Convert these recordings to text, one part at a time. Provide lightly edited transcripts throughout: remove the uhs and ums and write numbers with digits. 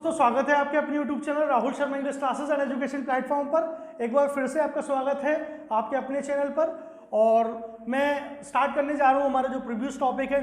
दोस्तों स्वागत है आपके अपने YouTube channel Rahul Sharma English classes and education platform पर। एक बार फिर से आपका स्वागत है आपके अपने चैनल पर। और मैं स्टार्ट करने जा रहा हूँ हमारा जो प्रीवियस टॉपिक है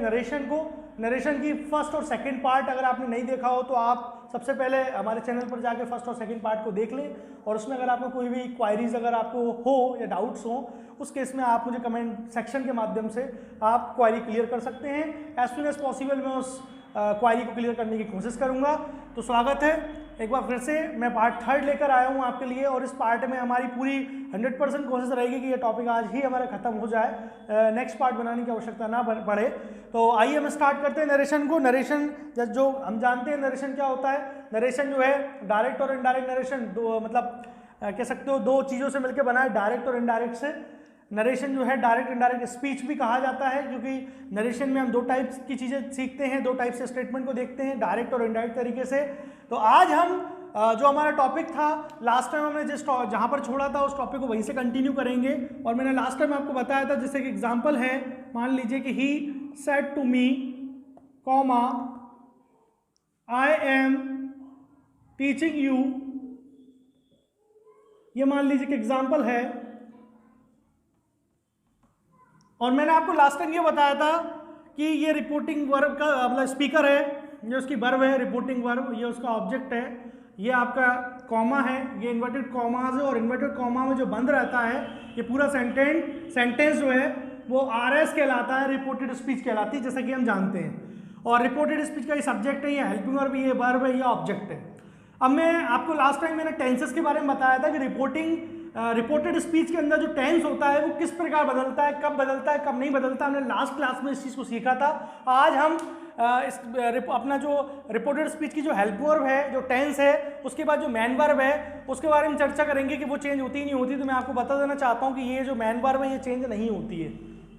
नरेशन की फर्स्ट और सेकंड पार्ट। अगर आपने नहीं देखा हो तो आप सबसे पहले हमारे चैनल पर जाके फर्स्ट और सेकंड पार्ट को देख लें, और उसमें अगर आपको कोई भी क्वायरीज अगर आपको हो या डाउट्स हो उस केस में आप मुझे कमेंट सेक्शन के माध्यम से आप क्वायरी क्लियर कर सकते हैं। एज सुन एज पॉसिबल मैं उस क्वायरी को क्लियर करने की कोशिश करूंगा। तो स्वागत है एक बार फिर से, मैं पार्ट 3 लेकर आया हूं आपके लिए, और इस पार्ट में हमारी पूरी 100% कोशिश रहेगी कि ये टॉपिक आज ही हमारा खत्म हो जाए, नेक्स्ट पार्ट बनाने की आवश्यकता ना पड़े। तो आइए हम स्टार्ट करते हैं नरेशन को। नरेशन जो हम जानते हैं नरेशन क्या होता है। नरेशन जो है डायरेक्ट और इनडायरेक्ट नरेशन, दो मतलब कह सकते हो दो चीज़ों से मिलकर बना है, डायरेक्ट और इनडायरेक्ट से। नरेशन जो है डायरेक्ट इनडायरेक्ट स्पीच भी कहा जाता है, क्योंकि नरेशन में हम दो टाइप्स की चीज़ें सीखते हैं, दो टाइप से स्टेटमेंट को देखते हैं, डायरेक्ट और इनडायरेक्ट तरीके से। तो आज हम जो हमारा टॉपिक था लास्ट टाइम हमने जिस जहाँ पर छोड़ा था उस टॉपिक को वहीं से कंटिन्यू करेंगे। और मैंने लास्ट टाइम आपको बताया था, जैसे कि एग्जांपल है, मान लीजिए कि he said to me comma I am teaching you, ये मान लीजिए कि एग्जांपल है। और मैंने आपको लास्ट टाइम ये बताया था कि ये रिपोर्टिंग वर्ब का मतलब स्पीकर है, ये उसकी वर्ब है रिपोर्टिंग वर्ब, ये उसका ऑब्जेक्ट है, ये आपका कॉमा है, ये इन्वर्टेड कॉमास है, और इन्वर्टेड कॉमा में जो बंद रहता है ये पूरा सेंटेंस जो है वो आरएस कहलाता है, रिपोर्टेड स्पीच कहलाती है, जैसा कि हम जानते हैं। और रिपोर्टेड स्पीच का ये सब्जेक्ट है, ये हेल्पिंग वर्ब, ये वर्ब है, ये ऑब्जेक्ट है। अब मैं आपको लास्ट टाइम मैंने टेंसेस के बारे में बताया था कि रिपोर्टेड स्पीच के अंदर जो टेंस होता है वो किस प्रकार बदलता है, कब नहीं बदलता। हमने लास्ट क्लास में इस चीज़ को सीखा था। आज हम अपना जो रिपोर्टेड स्पीच की जो हेल्प वर्ब है, जो टेंस है, उसके बाद जो मैन वर्ब है, उसके बारे में चर्चा करेंगे कि वो चेंज होती नहीं होती। तो मैं आपको बता देना चाहता हूँ कि ये जो मैन वर्ब है ये चेंज नहीं होती है,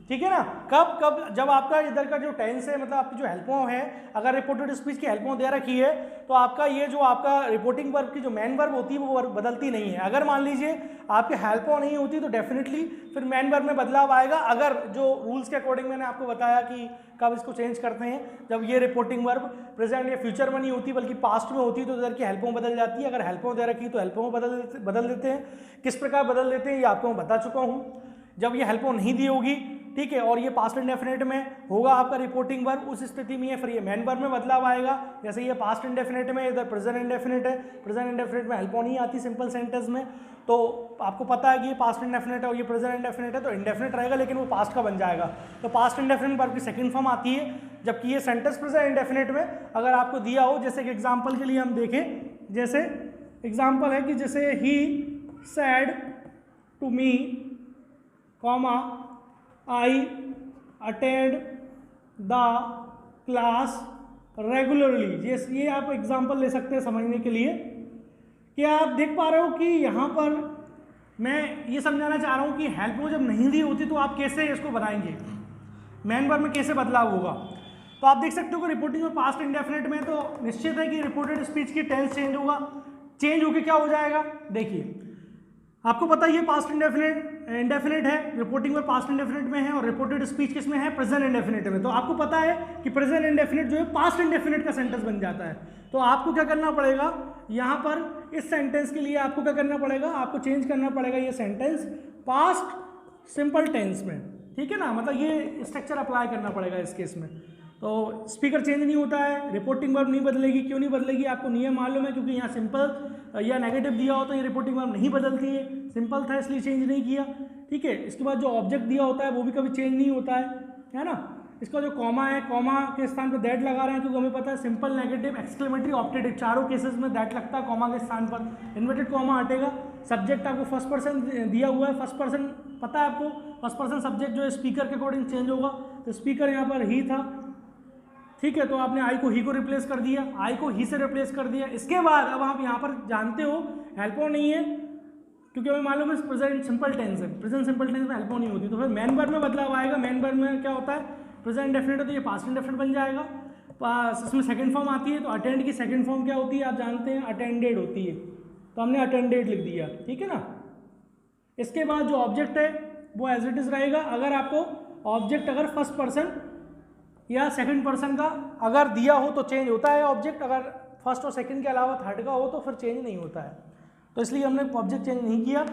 ठीक है ना। कब जब आपका इधर का जो टेंस है, मतलब आपकी जो हेल्पों है, अगर रिपोर्टेड स्पीच की हेल्पों दे रखी है तो आपका ये जो आपका रिपोर्टिंग वर्ब की जो मैन वर्ब होती है वो वर्ब बदलती नहीं है। अगर मान लीजिए आपके हेल्पों नहीं होती तो डेफिनेटली फिर मैन वर्ब में बदलाव आएगा। अगर जो रूल्स के अकॉर्डिंग मैंने आपको बताया कि कब इसको चेंज करते हैं, जब ये रिपोर्टिंग वर्ब प्रेजेंट या फ्यूचर में नहीं होती बल्कि पास्ट में होती है तो इधर की हेल्पों बदल जाती है। अगर हेल्पों दे रखी तो हेल्पों बदल देते हैं। किस प्रकार बदल देते हैं ये आपको मैं बता चुका हूँ। जब ये हेल्पों नहीं दी होगी, ठीक है, और ये पास्ट इंडेफिनिट में होगा आपका रिपोर्टिंग वर्ब, उस स्थिति में ये फिर ये मैन वर्ब में बदलाव आएगा। जैसे ये पास्ट इंडेफिनिट में, इधर प्रेजेंट इंडेफिनिट है, प्रेजेंट इंडेफिनिट में हेल्पों नहीं आती सिंपल सेंटेंस में, तो आपको पता है कि ये पास्ट इंडेफिनिट है और ये प्रेजेंट इंडेफिनिट है, तो इंडेफिनिट रहेगा लेकिन वो पास्ट का बन जाएगा। तो पास्ट इंडेफिनिट वर्ब की सेकंड फॉर्म आती है, जबकि ये सेंटेंस प्रेजेंट इंडेफिनिट में अगर आपको दिया हो, जैसे कि एग्जाम्पल के लिए हम देखें, जैसे एग्जाम्पल है कि जैसे he said to me comma I attend the class regularly. ये आप एग्जांपल ले सकते हैं समझने के लिए। क्या आप देख पा रहे हो कि यहाँ पर मैं ये समझाना चाह रहा हूँ कि हेल्प वो जब नहीं दी होती तो आप कैसे इसको बनाएंगे, मैन वर्ब में कैसे बदलाव होगा। तो आप देख सकते हो कि रिपोर्टिंग और पास्ट इंडेफिनिट में तो निश्चित है कि रिपोर्टेड स्पीच की टेंस चेंज होगा। चेंज होकर क्या हो जाएगा, देखिए आपको पता है ये पास्ट इंडेफिनिट है, रिपोर्टिंग में पास्ट इंडेफिनिट में है, और रिपोर्टेड स्पीच किस में है, प्रेजेंट इंडेफिनिट में। तो आपको पता है कि प्रेजेंट इंडेफिनिट जो है पास्ट इंडेफिनिट का सेंटेंस बन जाता है। तो आपको क्या करना पड़ेगा, यहाँ पर इस सेंटेंस के लिए आपको क्या करना पड़ेगा, आपको चेंज करना पड़ेगा ये सेंटेंस पास्ट सिंपल टेंस में, ठीक है ना। मतलब ये स्ट्रक्चर अप्लाई करना पड़ेगा इस केस में। तो स्पीकर चेंज नहीं होता है, रिपोर्टिंग वर्ब नहीं बदलेगी। क्यों नहीं बदलेगी, आपको नियम मालूम है, क्योंकि यहाँ सिंपल या नेगेटिव दिया हो तो ये रिपोर्टिंग वर्ब नहीं बदलती है, सिंपल था इसलिए चेंज नहीं किया, ठीक है। इसके बाद जो ऑब्जेक्ट दिया होता है वो भी कभी चेंज नहीं होता है ना। इसका जो कॉमा है, कॉमा के स्थान पर दैट लगा रहे हैं, क्योंकि हमें पता है सिंपल, नेगेटिव, एक्सक्लेमेटरी, ऑप्टेटिव चारों केसेस में दैट लगता है कॉमा के स्थान पर। इन्वर्टेड कॉमा हटेगा। सब्जेक्ट आपको फर्स्ट पर्सन दिया हुआ है, फर्स्ट पर्सन पता है आपको, फर्स्ट पर्सन सब्जेक्ट जो है स्पीकर के अकॉर्डिंग चेंज होगा। तो स्पीकर यहाँ पर ही था, ठीक है, तो आपने आई को ही को रिप्लेस कर दिया, आई को ही से रिप्लेस कर दिया। इसके बाद अब आप यहाँ पर जानते हो हेल्पो नहीं है, क्योंकि हमें मालूम है प्रेजेंट सिंपल टेंस है, प्रेजेंट सिंपल टेंस में हेल्पो नहीं होती। तो फिर मैन वर्ब में बदलाव आएगा। मैन वर्ब में क्या होता है, प्रेजेंट इंडेफिनिट है तो ये पास्ट इंडेफिनिट बन जाएगा। इसमें सेकंड फॉर्म आती है, तो अटेंड की सेकंड फॉर्म क्या होती है आप जानते हैं, अटेंडेड होती है, तो हमने अटेंडेड लिख दिया, ठीक है ना। इसके बाद जो ऑब्जेक्ट है वो एज इट इज रहेगा। अगर आपको ऑब्जेक्ट अगर फर्स्ट पर्सन या सेकंड पर्सन का अगर दिया हो तो चेंज होता है ऑब्जेक्ट, अगर फर्स्ट और सेकंड के अलावा थर्ड का हो तो फिर चेंज नहीं होता है, तो इसलिए हमने ऑब्जेक्ट चेंज नहीं किया।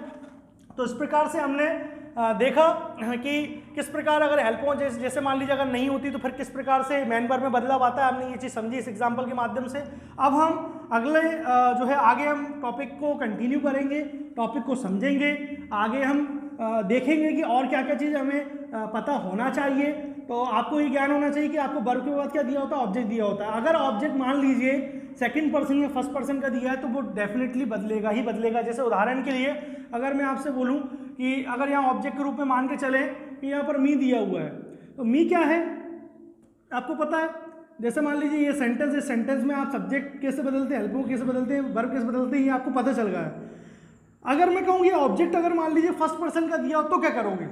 तो इस प्रकार से हमने देखा कि किस प्रकार अगर हेल्प हो जैसे मान लीजिए अगर नहीं होती तो फिर किस प्रकार से मेन वर्ब में बदलाव आता है, हमने ये चीज़ समझी इस एग्जांपल के माध्यम से। अब हम अगले जो है आगे हम टॉपिक को कंटिन्यू करेंगे, टॉपिक को समझेंगे, आगे हम देखेंगे कि और क्या क्या चीज़ हमें पता होना चाहिए। तो आपको ये ज्ञान होना चाहिए कि आपको वर्ब के बाद क्या दिया होता है, ऑब्जेक्ट दिया होता है। अगर ऑब्जेक्ट मान लीजिए सेकंड पर्सन या फर्स्ट पर्सन का दिया है तो वो डेफिनेटली बदलेगा ही बदलेगा। जैसे उदाहरण के लिए अगर मैं आपसे बोलूं कि अगर यहाँ ऑब्जेक्ट के रूप में मान के चले कि यहाँ पर मी दिया हुआ है, तो मी क्या है आपको पता है। जैसे मान लीजिए ये सेंटेंस है, सेंटेंस में आप सब्जेक्ट कैसे बदलते हैं, हेल्प को कैसे बदलते हैं, वर्ब कैसे बदलते हैं, ये आपको पता चल गया है। अगर मैं कहूँ ये ऑब्जेक्ट अगर मान लीजिए फर्स्ट पर्सन का दिया हो तो क्या करोगे।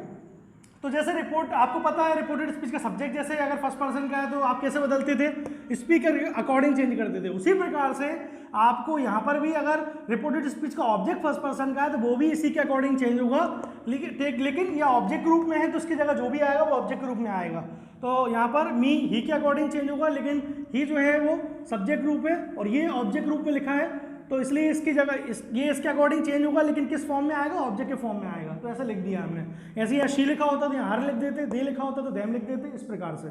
तो जैसे रिपोर्ट आपको पता है रिपोर्टेड स्पीच का सब्जेक्ट जैसे अगर फर्स्ट पर्सन का है तो आप कैसे बदलते थे, स्पीकर अकॉर्डिंग चेंज करते थे। उसी प्रकार से आपको यहाँ पर भी अगर रिपोर्टेड स्पीच का ऑब्जेक्ट फर्स्ट पर्सन का है तो वो भी इसी के अकॉर्डिंग चेंज होगा। लेकिन यह ऑब्जेक्ट ग्रुप में है तो उसकी जगह जो भी आएगा वो ऑब्जेक्ट ग्रुप में आएगा। तो यहाँ पर मी ही के अकॉर्डिंग चेंज होगा, लेकिन ही जो है वो सब्जेक्ट ग्रुप है और ये ऑब्जेक्ट ग्रुप में लिखा है, तो इसलिए इसकी जगह ये इसके अकॉर्डिंग चेंज होगा, लेकिन किस फॉर्म में आएगा, ऑब्जेक्ट के फॉर्म में आएगा। तो ऐसा लिख दिया हमने। ऐसे ही शी लिखा होता तो यहाँ हर लिख देते, दे लिखा होता तो देम लिख देते, इस प्रकार से।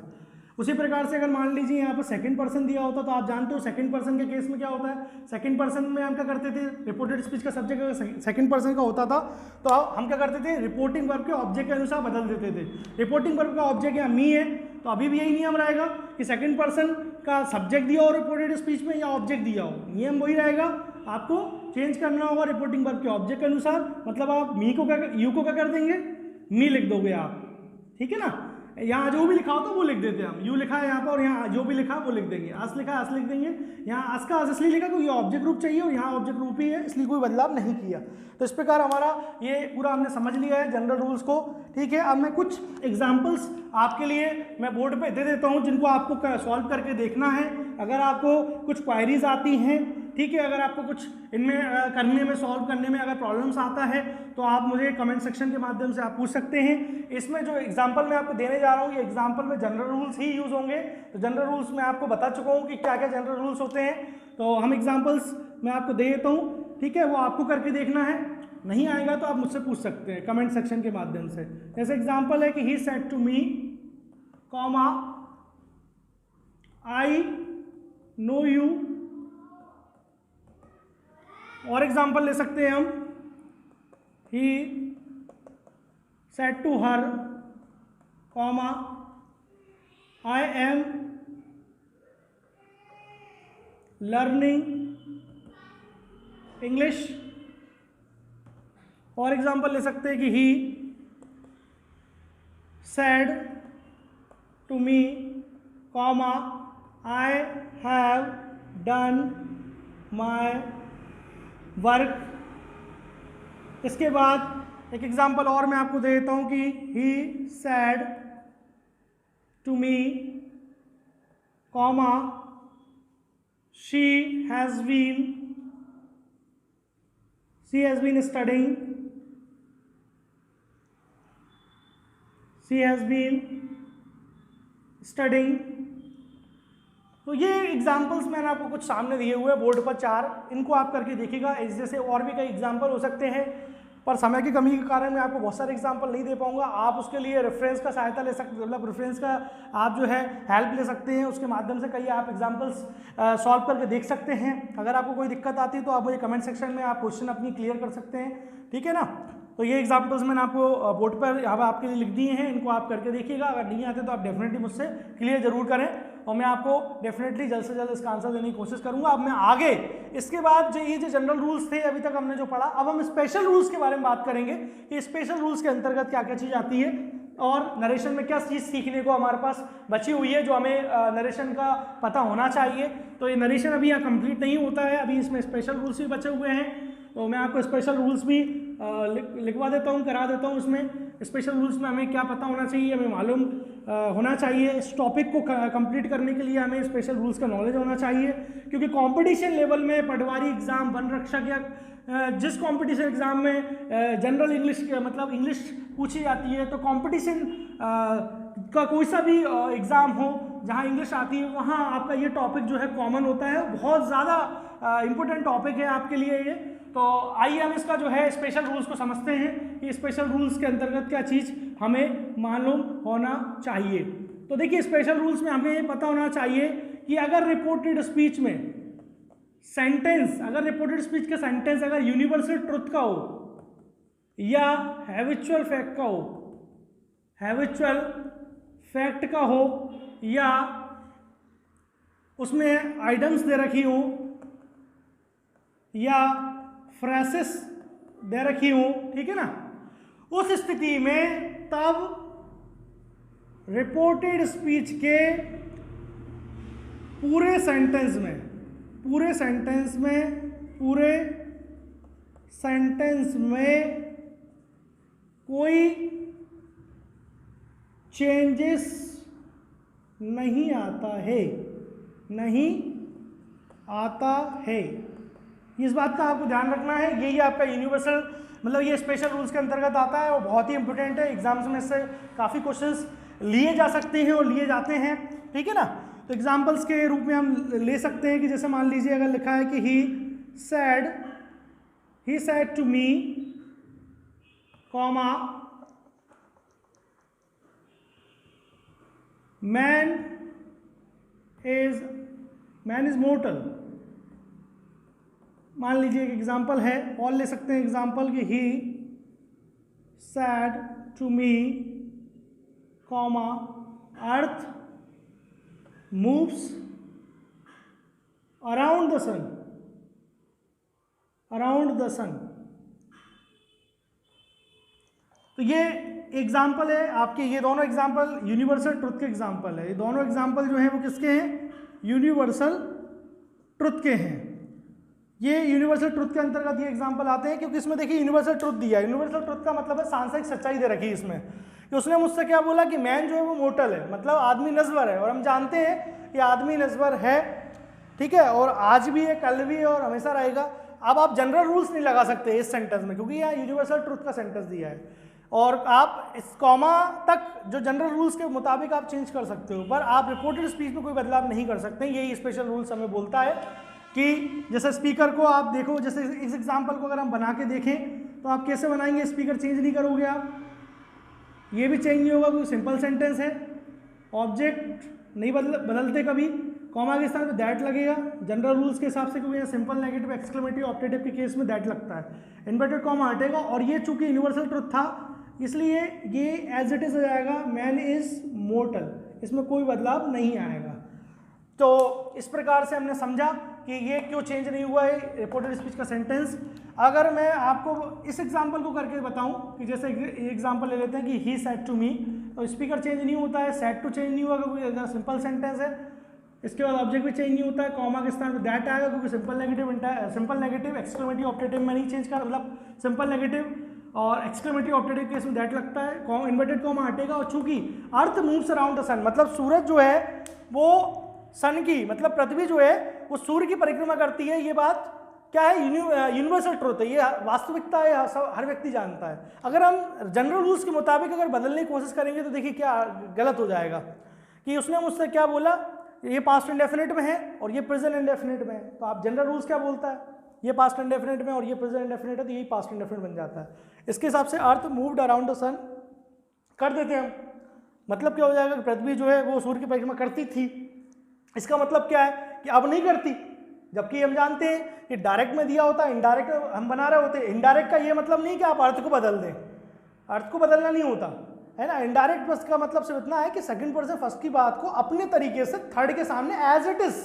उसी प्रकार से अगर मान लीजिए यहाँ पर सेकंड पर्सन दिया होता तो आप जानते हो सेकंड पर्सन के केस में क्या होता है। सेकंड पर्सन में हम क्या करते थे, रिपोर्टेड स्पीच का सब्जेक्ट अगर सेकंड पर्सन का होता था तो हम क्या करते थे, रिपोर्टिंग वर्ब के ऑब्जेक्ट के अनुसार बदल देते थे। रिपोर्टिंग वर्ब का ऑब्जेक्ट यहाँ मी है तो अभी भी यही नियम रहेगा कि सेकंड पर्सन का सब्जेक्ट दिया हो रिपोर्टेड स्पीच में या ऑब्जेक्ट दिया हो, नियम वही रहेगा। आपको चेंज करना होगा रिपोर्टिंग वर्ब के ऑब्जेक्ट के अनुसार। मतलब आप मी को क्या, यू को क्या कर देंगे, मी लिख दोगे आप, ठीक है ना। यहाँ जो भी लिखा हो तो वो लिख देते हैं हम, यू लिखा है यहाँ पर और यहाँ जो भी लिखा है वो लिख देंगे। अस लिखा है अस लिख देंगे, यहाँ अस का अस इसलिए लिखा क्योंकि ऑब्जेक्ट ग्रुप चाहिए और यहाँ ऑब्जेक्ट ग्रुप ही है, इसलिए कोई बदलाव नहीं किया। तो इस प्रकार हमारा ये पूरा हमने समझ लिया है जनरल रूल्स को, ठीक है। अब मैं कुछ एग्जाम्पल्स आपके लिए मैं बोर्ड पे दे देता हूँ जिनको आपको सॉल्व करके देखना है। अगर आपको कुछ क्वायरीज आती हैं, ठीक है, अगर आपको कुछ इनमें करने में सॉल्व करने में अगर प्रॉब्लम्स आता है तो आप मुझे कमेंट सेक्शन के माध्यम से आप पूछ सकते हैं। इसमें जो एग्जांपल मैं आपको देने जा रहा हूँ ये एग्जांपल में जनरल रूल्स ही यूज़ होंगे। तो जनरल रूल्स मैं आपको बता चुका हूँ कि क्या क्या जनरल रूल्स होते हैं। तो हम एग्जांपल्स मैं आपको दे देता हूँ, ठीक है, वो आपको करके देखना है। नहीं आएगा तो आप मुझसे पूछ सकते हैं कमेंट सेक्शन के माध्यम से। जैसे एग्जाम्पल है कि he said to me comma I know you. और एग्जाम्पल ले सकते हैं हम, he said to her comma I am learning English. और एग्जाम्पल ले सकते हैं कि he said to me comma I have done my work. इसके बाद एक एग्जाम्पल और मैं आपको दे देता हूं कि he said to me comma she has been studying. तो ये एग्जाम्पल्स मैंने आपको कुछ सामने दिए हुए हैं बोर्ड पर 4, इनको आप करके देखिएगा। इस जैसे और भी कई एग्जाम्पल हो सकते हैं, पर समय की कमी के कारण मैं आपको बहुत सारे एग्जाम्पल नहीं दे पाऊंगा। आप उसके लिए रेफरेंस का सहायता ले सकते, मतलब रेफरेंस का आप जो है हेल्प ले सकते हैं, उसके माध्यम से कई आप एग्जाम्पल्स सॉल्व करके देख सकते हैं। अगर आपको कोई दिक्कत आती है तो आप मुझे कमेंट सेक्शन में आप क्वेश्चन अपनी क्लियर कर सकते हैं, ठीक है ना। तो ये एग्जाम्पल्स मैंने आपको बोर्ड पर यहाँ पर आपके लिए लिख दिए हैं, इनको आप करके देखिएगा। अगर नहीं आते तो आप डेफिनेटली मुझसे क्लियर जरूर करें और मैं आपको डेफिनेटली जल्द से जल्द इसका आंसर देने की कोशिश करूंगा। अब मैं आगे इसके बाद ये जो जनरल रूल्स थे अभी तक हमने जो पढ़ा, अब हम स्पेशल रूल्स के बारे में बात करेंगे कि स्पेशल रूल्स के अंतर्गत क्या क्या चीज़ आती है और नरेशन में क्या चीज़ सीखने को हमारे पास बची हुई है जो हमें नरेशन का पता होना चाहिए। तो ये नरेशन अभी यहाँ कंप्लीट नहीं होता है, अभी इसमें स्पेशल रूल्स भी बचे हुए हैं। तो मैं आपको स्पेशल रूल्स भी लिखवा देता हूँ, करा देता हूँ। इसमें स्पेशल रूल्स में हमें क्या पता होना चाहिए, हमें मालूम होना चाहिए। इस टॉपिक को कंप्लीट करने के लिए हमें स्पेशल रूल्स का नॉलेज होना चाहिए, क्योंकि कंपटीशन लेवल में पटवारी एग्जाम, वन रक्षक या जिस कंपटीशन एग्जाम में जनरल इंग्लिश मतलब इंग्लिश पूछी जाती है, तो कंपटीशन का कोई सा भी एग्ज़ाम हो जहाँ इंग्लिश आती है वहाँ आपका ये टॉपिक जो है कॉमन होता है, बहुत ज़्यादा इंपॉर्टेंट टॉपिक है आपके लिए ये। तो आइए हम इसका जो है स्पेशल रूल्स को समझते हैं कि स्पेशल रूल्स के अंतर्गत क्या चीज़ हमें मालूम होना चाहिए। तो देखिए स्पेशल रूल्स में हमें ये पता होना चाहिए कि अगर रिपोर्टेड स्पीच में सेंटेंस, अगर रिपोर्टेड स्पीच का सेंटेंस अगर यूनिवर्सल ट्रुथ का हो या हैबिचुअल फैक्ट का हो, हैबिचुअल फैक्ट का हो या उसमें आइडम्स दे रखी हो या फ्रेसेस दे रखी हो, ठीक है ना, उस स्थिति में तब रिपोर्टेड स्पीच के पूरे सेंटेंस में कोई चेंजेस नहीं आता है। इस बात का आपको ध्यान रखना है। यही आपका यूनिवर्सल मतलब ये स्पेशल रूल्स के अंतर्गत आता है और बहुत ही इंपॉर्टेंट है। एग्जाम्स में से काफ़ी क्वेश्चंस लिए जा सकते हैं और लिए जाते हैं, ठीक है ना। तो एग्जाम्पल्स के रूप में हम ले सकते हैं कि जैसे मान लीजिए अगर लिखा है कि he said to me comma man is mortal. मान लीजिए एक एग्जाम्पल है और ले सकते हैं एग्जाम्पल कि he said to me comma earth moves around the sun। तो ये एग्जाम्पल है आपके, ये दोनों एग्जाम्पल यूनिवर्सल ट्रुथ के एग्जाम्पल है। ये दोनों एग्जाम्पल जो है वो किसके हैं? यूनिवर्सल ट्रुथ के हैं। ये यूनिवर्सल ट्रुथ के अंतर्गत ये एग्जाम्पल आते हैं क्योंकि इसमें देखिए यूनिवर्सल ट्रुथ दिया है। यूनिवर्सल ट्रुथ का मतलब है सांसारिक सच्चाई दे रखी है इसमें कि उसने मुझसे क्या बोला कि मैन जो है वो मोर्टल है, मतलब आदमी नस्वर है। और हम जानते हैं कि आदमी नस्वर है, ठीक है, और आज भी है, कल भी है और हमेशा रहेगा। अब आप जनरल रूल्स नहीं लगा सकते इस सेंटेंस में क्योंकि यहाँ यूनिवर्सल ट्रुथ का सेंटेंस दिया है और आप इस कॉमा तक जो जनरल रूल्स के मुताबिक आप चेंज कर सकते हो, पर आप रिपोर्टेड स्पीच में कोई बदलाव नहीं कर सकते। यही स्पेशल रूल्स हमें बोलता है कि जैसे स्पीकर को आप देखो, जैसे इस एग्जाम्पल को अगर हम बना के देखें तो आप कैसे बनाएंगे? स्पीकर चेंज नहीं करोगे आप, ये भी चेंज नहीं होगा क्योंकि सिंपल सेंटेंस है। ऑब्जेक्ट नहीं बदलते कभी, कॉमा के स्थान पे दैट लगेगा जनरल रूल्स के हिसाब से क्योंकि यहाँ सिंपल नेगेटिव एक्सक्लेमेटिव ऑप्टेटिव के केस में दैट लगता है। इन्वर्टेड कॉमा हटेगा और ये चूंकि यूनिवर्सल ट्रुथ था इसलिए ये एज इट इज हो जाएगा, मैन इज मोर्टल, इसमें कोई बदलाव नहीं आएगा। तो इस प्रकार से हमने समझा कि ये क्यों चेंज नहीं हुआ है रिपोर्टेड स्पीच का सेंटेंस। अगर मैं आपको इस एग्जांपल को करके बताऊं कि जैसे एग्जांपल ले लेते हैं कि ही सेड टू मी, तो स्पीकर चेंज नहीं होता है, सेड टू चेंज नहीं हुआ क्योंकि सिंपल सेंटेंस है। इसके बाद ऑब्जेक्ट भी चेंज नहीं होता है, कॉमा के स्थान पर दैट आएगा क्योंकि सिंपल नेगेटिव एक्सक्लेमेटिव ऑप्टेटिव में नहीं चेंज कर, मतलब सिंपल नेगेटिव और एक्सक्लेमेटिव ऑप्टेटिव केस में दैट लगता है, इन्वर्टेड कॉमा हटेगा। और चूंकि अर्थ मूव्स अराउंड द सन, मतलब सूरज जो है वो सन की, मतलब पृथ्वी जो है वो सूर्य की परिक्रमा करती है, ये बात क्या है? यूनिवर्सल ट्रुथ है, ये वास्तविकता है, सब हर व्यक्ति जानता है। अगर हम जनरल रूल्स के मुताबिक अगर बदलने की कोशिश करेंगे तो देखिए क्या गलत हो जाएगा कि उसने मुझसे क्या बोला, ये पास्ट इंडेफिनिट में है और ये प्रेजेंट इंडेफिनिट में है, तो आप जनरल रूल्स क्या बोलता है, ये पास्ट इंडेफिनिट में और ये प्रेजेंट इंडेफिनिट है, तो यही पास्ट इंडेफिनिट बन जाता है। इसके हिसाब से अर्थ मूव्ड अराउंड द सन कर देते हैं हम, मतलब क्या हो जाएगा कि पृथ्वी जो है वो सूर्य की परिक्रमा करती थी, इसका मतलब क्या है कि अब नहीं करती। जबकि हम जानते हैं कि डायरेक्ट में दिया होता है, इनडायरेक्ट हम बना रहे होते हैं। इनडायरेक्ट का ये मतलब नहीं कि आप अर्थ को बदल दें, अर्थ को बदलना नहीं होता है ना। इनडायरेक्ट बस का मतलब सिर्फ इतना है कि सेकंड पर्सन फर्स्ट की बात को अपने तरीके से थर्ड के सामने एज इट इज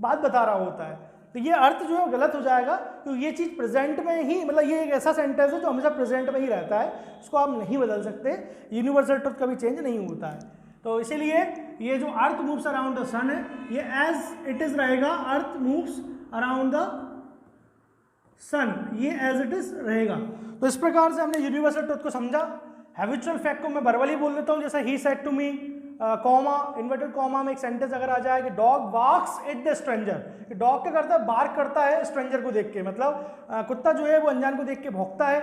बात बता रहा होता है। तो ये अर्थ जो है गलत हो जाएगा क्योंकि ये चीज़ प्रेजेंट में ही, मतलब ये एक ऐसा सेंटेंस है जो हमेशा प्रेजेंट में ही रहता है, उसको आप नहीं बदल सकते। यूनिवर्सल ट्रुथ कभी चेंज नहीं होता है। तो इसीलिए ये जो अर्थ मूव्स अराउंड द सन है ये एज इट इज रहेगा, अर्थ मूव्स अराउंड द सन, ये एज इट इज रहेगा। तो इस प्रकार से हमने यूनिवर्सल ट्रुथ को समझा। हैबिचुअल फैक्ट को मैं वर्बली बोल देता हूँ, जैसे he said to me comma inverted comma में एक सेंटेंस अगर आ जाए कि dog barks at the stranger, dog क्या करता है? बार्क करता है स्ट्रेंजर को देख के, मतलब कुत्ता जो है वो अनजान को देख के भौंकता है।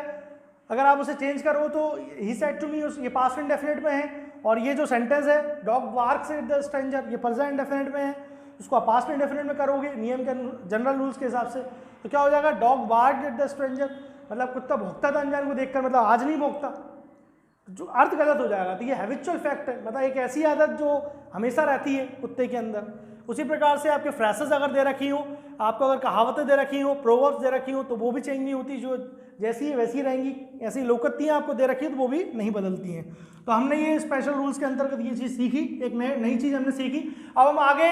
अगर आप उसे चेंज करो तो ही सेड टू मी, ये पास्ट इंडेफिनिट में है और ये जो सेंटेंस है dog barks at the stranger, ये प्रेजेंट इंडेफिनिट में है, इसको आप पास्ट इंडेफिनिट में करोगे नियम के जनरल रूल्स के हिसाब से, तो क्या हो जाएगा, डॉग बार्क्ड एट द स्ट्रेंजर, मतलब कुत्ता भौंकता था अनजान को देखकर, मतलब आज नहीं भौंकता, जो अर्थ गलत हो जाएगा। तो ये हैबिचुअल फैक्ट है, मतलब एक ऐसी आदत जो हमेशा रहती है कुत्ते के अंदर। उसी प्रकार से आपके फ्रेसेस अगर दे रखी हो, आपको अगर कहावतें दे रखी हो, प्रोवर्ब्स दे रखी हो, तो वो भी चेंज नहीं होती, जो जैसी है वैसी रहेंगी। ऐसी लोकोक्तियाँ आपको दे रखी है तो वो भी नहीं बदलती हैं। तो हमने ये स्पेशल रूल्स के अंतर्गत ये चीज़ सीखी, एक नई चीज़ हमने सीखी। अब हम आगे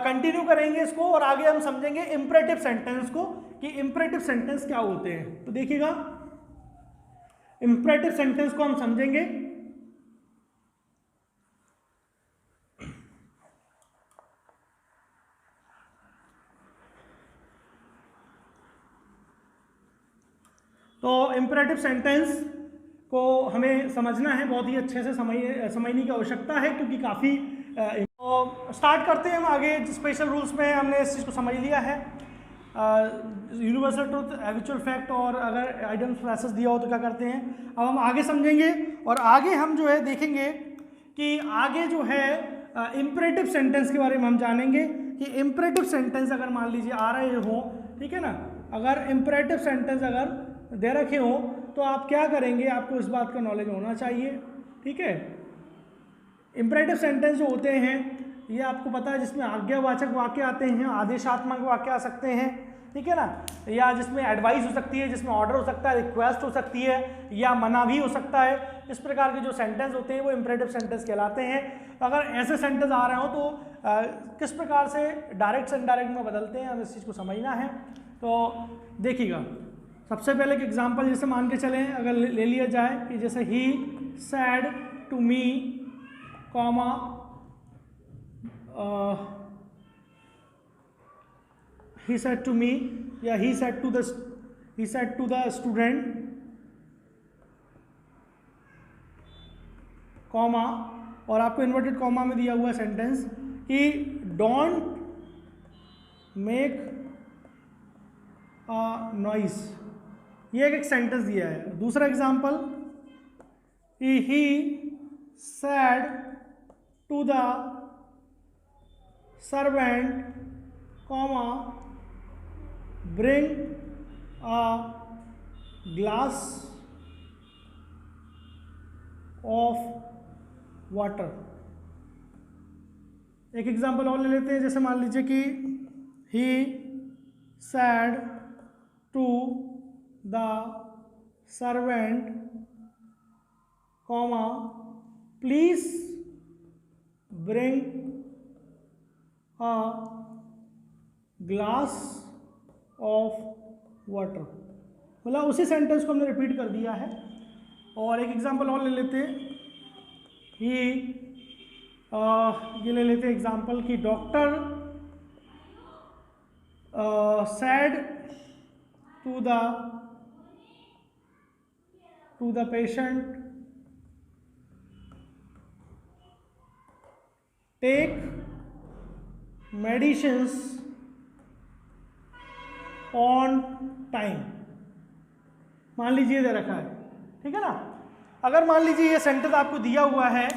कंटिन्यू करेंगे इसको, और आगे हम समझेंगे इंपरेटिव सेंटेंस को कि इंपरेटिव सेंटेंस क्या होते हैं। तो देखिएगा, इंपरेटिव सेंटेंस को हम समझेंगे। तो इंपरेटिव सेंटेंस को हमें समझना है, बहुत ही अच्छे से समझने की आवश्यकता है, क्योंकि काफ़ी स्टार्ट करते हैं हम आगे। स्पेशल रूल्स में हमने इस चीज़ को समझ लिया है, यूनिवर्सल ट्रुथ, हैबिचुअल फैक्ट, और अगर आइडम्स फ्रेसेस दिया हो तो क्या करते हैं। अब हम आगे समझेंगे, और आगे हम जो है देखेंगे कि आगे जो है इंपरेटिव सेंटेंस के बारे में हम जानेंगे कि इंपरेटिव सेंटेंस अगर मान लीजिए आ रहे हो, ठीक है ना, अगर इंपरेटिव सेंटेंस अगर दे रखे हो तो आप क्या करेंगे, आपको इस बात का नॉलेज होना चाहिए, ठीक है। इंपरेटिव सेंटेंस जो होते हैं ये आपको पता है, जिसमें आज्ञावाचक वाक्य आते हैं, आदेशात्मक वाक्य आ सकते हैं, ठीक है ना, या जिसमें एडवाइस हो सकती है, जिसमें ऑर्डर हो सकता है, रिक्वेस्ट हो सकती है, या मना भी हो सकता है। इस प्रकार के जो सेंटेंस होते हैं वो इंपरेटिव सेंटेंस कहलाते हैं। अगर ऐसे सेंटेंस आ रहे हो तो किस प्रकार से डायरेक्ट से इनडायरेक्ट में बदलते हैं, हमें इस चीज़ को समझना है। तो देखिएगा, सबसे पहले एक एग्जाम्पल जैसे मान के चलें, अगर ले लिया जाए कि जैसे ही said to me comma he said to me, या he said to the student, comma, और आपको इन्वर्टेड कॉमा में दिया हुआ सेंटेंस कि डोंट मेक अ नॉइस, ये एक सेंटेंस दिया है। दूसरा example, he said to the servant, comma, bring a glass of water। एक एग्जांपल और ले लेते हैं, जैसे मान लीजिए कि he said to the servant, comma, please bring a glass of water, मतलब उसी सेंटेंस को हमने रिपीट कर दिया है। और एक एग्जांपल और ले लेते हैं, ये ले लेते हैं एग्जांपल कि doctor said to the patient, take medicines on time. मान लीजिए दे रखा है, ठीक है ना। अगर मान लीजिए ये सेंटेंस आपको दिया हुआ है,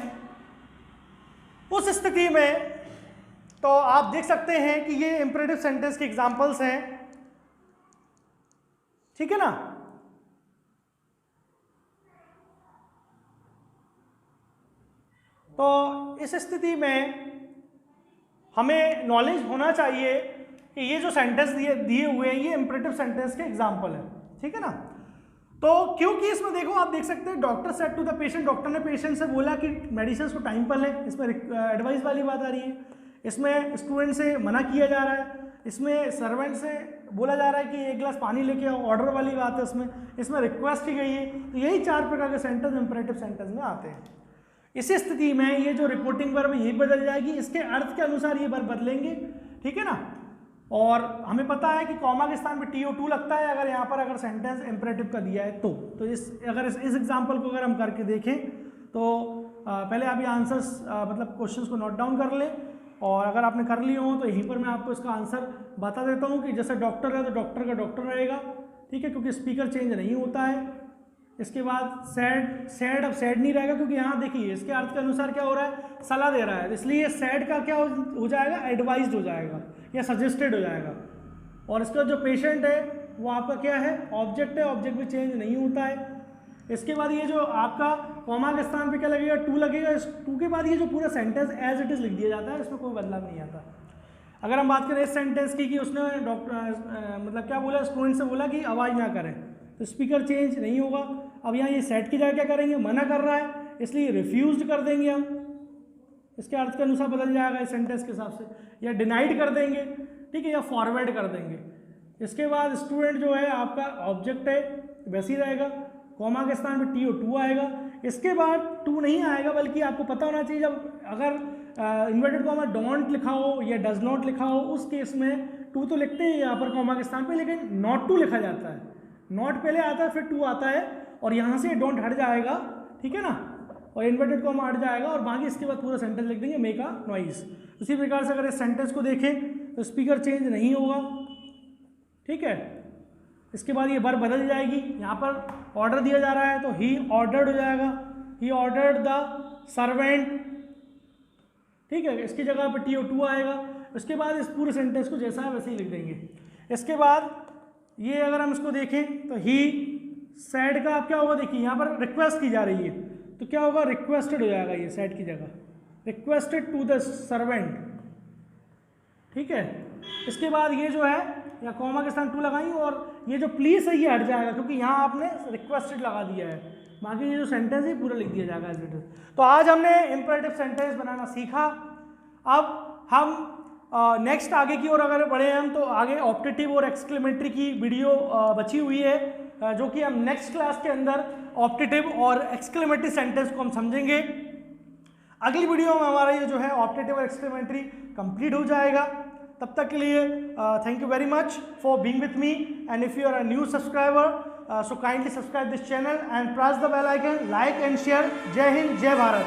उस स्थिति में तो आप देख सकते हैं कि ये इंपरेटिव सेंटेंस के एग्जांपल्स हैं, ठीक है ना। तो इस स्थिति में हमें नॉलेज होना चाहिए कि ये जो सेंटेंस दिए हुए हैं ये इंपरेटिव सेंटेंस के एग्जांपल है, ठीक है ना। तो क्योंकि इसमें देखो, आप देख सकते हैं doctor said to the patient, doctor ने पेशेंट से बोला कि मेडिसिन को टाइम पर लें, इसमें एडवाइस वाली बात आ रही है। इसमें स्टूडेंट से मना किया जा रहा है, इसमें सर्वेंट से बोला जा रहा है कि एक गिलास पानी लेके आओ, ऑर्डर वाली बात है इसमें रिक्वेस्ट की गई है। तो यही 4 प्रकार के सेंटेंस इंपरेटिव सेंटेंस में आते हैं। इसी स्थिति में ये जो रिपोर्टिंग वर्ब ये बदल जाएगी, इसके अर्थ के अनुसार ये वर्ब बदलेंगे, ठीक है ना। और हमें पता है कि कॉमा के स्थान पे TO2 लगता है अगर यहाँ पर अगर सेंटेंस इंपरेटिव का दिया है तो इस एग्जांपल को अगर हम करके देखें तो पहले आप ये आंसर्स मतलब क्वेश्चंस को नोट डाउन कर लें, और अगर आपने कर लिए हो तो यहीं पर मैं आपको इसका आंसर बता देता हूँ कि जैसे डॉक्टर है तो डॉक्टर का डॉक्टर रहेगा, ठीक है, क्योंकि स्पीकर चेंज नहीं होता है। इसके बाद सैड अब सैड नहीं रहेगा, क्योंकि यहाँ देखिए इसके अर्थ के अनुसार क्या हो रहा है, सलाह दे रहा है, इसलिए सैड का क्या हो जाएगा, एडवाइज्ड हो जाएगा या सजेस्टेड हो जाएगा। और इसका जो पेशेंट है वो आपका क्या है, ऑब्जेक्ट है, ऑब्जेक्ट भी चेंज नहीं होता है। इसके बाद ये जो आपका कॉमा के स्थान पे क्या लगेगा, टू लगेगा। इस टू के बाद ये जो पूरा सेंटेंस एज इट इज़ लिख दिया जाता है, इसमें कोई बदलाव नहीं आता। अगर हम बात करें इस सेंटेंस की कि उसने मतलब क्या बोला, स्टूडेंट से बोला कि आवाज़ ना करें, तो स्पीकर चेंज नहीं होगा। अब यहाँ ये सेट की जगह क्या करेंगे, मना कर रहा है, इसलिए रिफ्यूज्ड कर देंगे हम, इसके अर्थ के अनुसार बदल जाएगा इस सेंटेंस के हिसाब से, या डिनाइड कर देंगे, ठीक है, या फॉरवर्ड कर देंगे। इसके बाद स्टूडेंट जो है आपका ऑब्जेक्ट है, वैसे ही रहेगा, कॉमा के स्थान पे TO2 आएगा। इसके बाद 2 नहीं आएगा, बल्कि आपको पता होना चाहिए जब अगर इन्वर्टेड कॉमा डोंट लिखा हो या डज नॉट लिखा हो, उस केस में 2 तो लिखते हैं यहाँ पर कॉमा के स्थान पे, लेकिन नॉट 2 लिखा जाता है। नॉट पहले आता है फिर 2 आता है, और यहाँ से डोंट हट जाएगा, ठीक है ना, और इन्वर्टेड कॉमा हट जाएगा, और बाकी इसके बाद पूरा सेंटेंस लिख देंगे मेक अ नॉइज। उसी प्रकार से अगर इस सेंटेंस को देखें तो स्पीकर चेंज नहीं होगा, ठीक है। इसके बाद ये वर्ब बदल जाएगी, यहाँ पर ऑर्डर दिया जा रहा है तो ही ऑर्डर्ड हो जाएगा, ही ऑर्डर्ड द सर्वेंट, ठीक है। इसकी जगह पर TO2 आएगा। उसके बाद इस पूरे सेंटेंस को जैसा है वैसे ही लिख देंगे। इसके बाद ये अगर हम इसको देखें तो ही सैड का आप क्या होगा, देखिए यहाँ पर रिक्वेस्ट की जा रही है तो क्या होगा, रिक्वेस्टेड हो जाएगा, ये सैड की जगह रिक्वेस्टेड टू द सर्वेंट, ठीक है। इसके बाद ये जो है या कॉमा के स्थान 2 लगाई, और ये जो प्लीज है ये हट जाएगा, क्योंकि यहाँ आपने रिक्वेस्टेड लगा दिया है। बाकी ये जो सेंटेंस है पूरा लिख दिया जाएगा एज इट इज। तो आज हमने इंपरेटिव सेंटेंस बनाना सीखा। अब हम नेक्स्ट आगे की ओर अगर बढ़े हम, तो आगे ऑप्टेटिव और एक्सक्लेमेटरी की वीडियो बची हुई है, जो कि हम नेक्स्ट क्लास के अंदर ऑप्टेटिव और एक्सक्लेमेटरी सेंटेंस को हम समझेंगे। अगली वीडियो में हमारा ये जो है ऑप्टेटिव और एक्सक्लेमेटरी कंप्लीट हो जाएगा। तब तक के लिए thank you very much for being with me, and if you are a new subscriber, so kindly subscribe this channel and press the bell icon, like and share. जय हिंद, जय भारत।